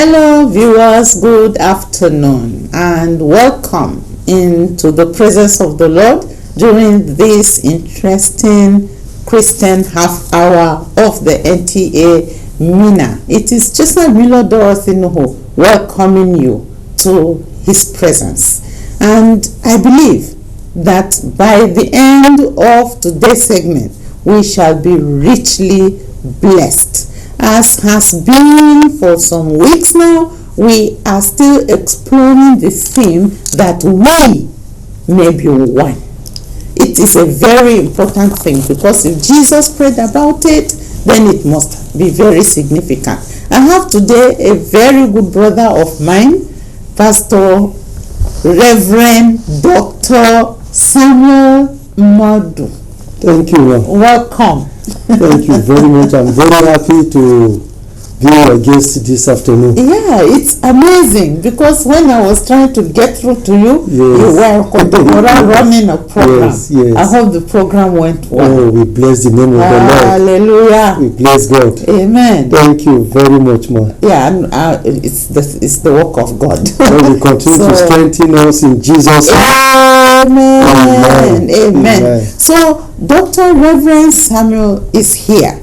Hello viewers, good afternoon and welcome into the presence of the Lord during this interesting Christian half hour of the NTA Mina. It is Chisna Milo Dorothy Nuhu welcoming you to his presence, and I believe that by the end of today's segment we shall be richly blessed. As has been for some weeks now, we are still exploring the theme that we may be one. It is a very important thing because if Jesus prayed about it, then it must be very significant. I have today a very good brother of mine, Pastor Reverend Dr. Samuel Madu. Thank you. Welcome. Thank you very much. I'm very happy to be your guest this afternoon. Yeah, it's amazing because when I was trying to get through to you, you were running a program. Yes. I hope the program went well. Oh, we bless the name of the Lord. Hallelujah. We bless God. Amen. Thank you very much, ma. Yeah, it's the work of God. God will continue to strengthen us in Jesus' name. Amen. So, Dr. Reverend Samuel is here,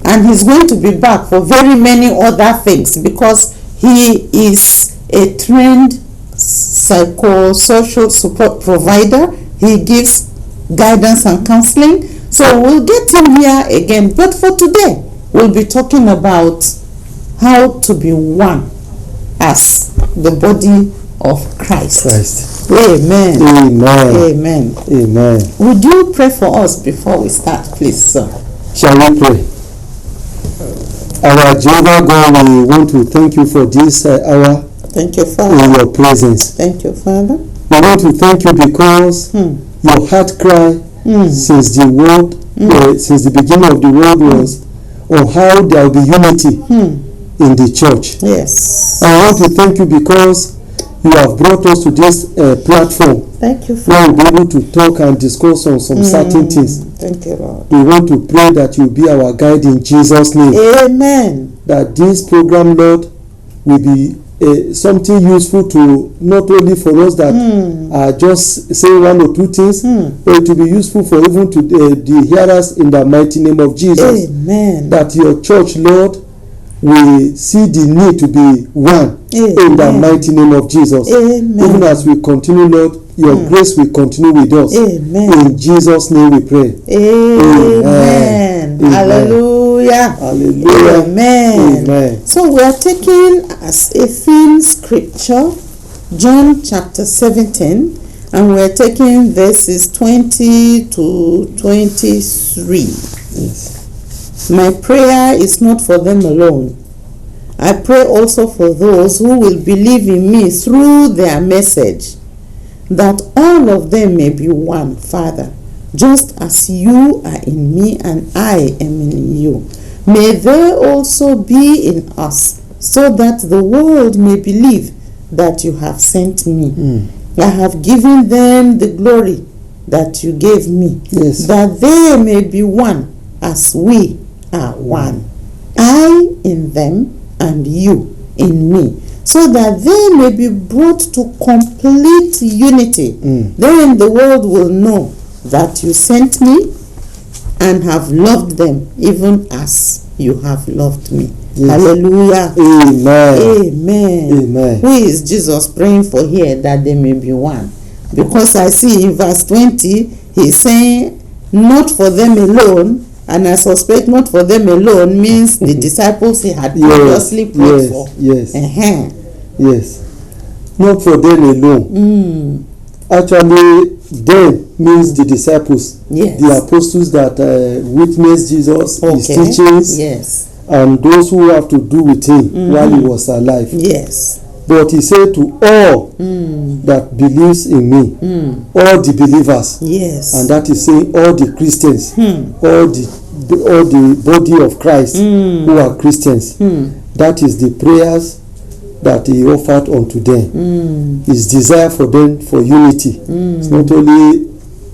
and he's going to be back for very many other things because he is a trained psychosocial support provider. He gives guidance and counseling. So we'll get him here again. But for today, we'll be talking about how to be one as the body of Christ. Amen. Would you pray for us before we start, please, sir? Shall we pray? Our Jehovah God, we want to thank you for this hour. Thank you, Father. In your presence. Thank you, Father. We want to thank you because your heart cry since the world, since the beginning of the world was on how there will be unity in the church. Yes. I want to thank you because you have brought us to this platform. Thank you, Father. Where we'll be able to talk and discuss on some certain things. Thank you, Lord. We want to pray that you be our guide in Jesus' name. Amen. That this program, Lord, will be something useful to not only for us that are just saying one or two things, but it will be useful for even to the hearers in the mighty name of Jesus. Amen. That your church, Lord, we see the need to be one. Amen. In the mighty name of Jesus. Amen. Even as we continue, Lord, your grace will continue with us. Amen. In Jesus' name we pray. Amen. Hallelujah. Hallelujah. Amen. So we are taking as a theme scripture John chapter 17, and we are taking verses 20 to 23. Yes. My prayer is not for them alone. I pray also for those who will believe in me through their message, that all of them may be one, Father, just as you are in me and I am in you. May they also be in us, so that the world may believe that you have sent me. I have given them the glory that you gave me, that they may be one as we are one. I in them and you in me, so that they may be brought to complete unity. Then the world will know that you sent me and have loved them even as you have loved me. Hallelujah. Amen. Who is Jesus praying for here that they may be one? Because I see in verse 20 he's saying not for them alone, and I suspect not for them alone means the disciples he had previously prayed for. Yes. Not for them alone. Actually, them means the disciples. The apostles that witnessed Jesus, his teachings, and those who have to do with him while he was alive. But he said to all that believes in me, all the believers, and that is saying all the Christians, all the body of Christ who are Christians. That is the prayers that he offered unto them. His desire for them for unity. It's not only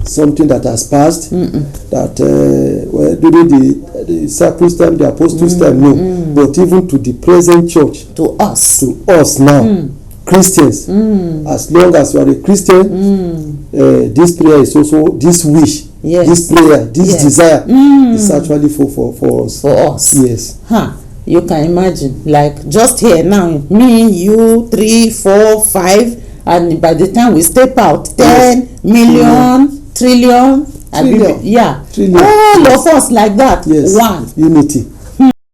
something that has passed, that during the disciples' time, the apostles' time, no. but even to the present church, to us now, Christians. As long as you are a Christian, this prayer is also, this wish, this prayer, this desire is actually for us. Yes. You can imagine, like just here now, me, you, 3, 4, 5, and by the time we step out, 10 million, trillion. Trillion. All of us like that. Yes. One. Unity.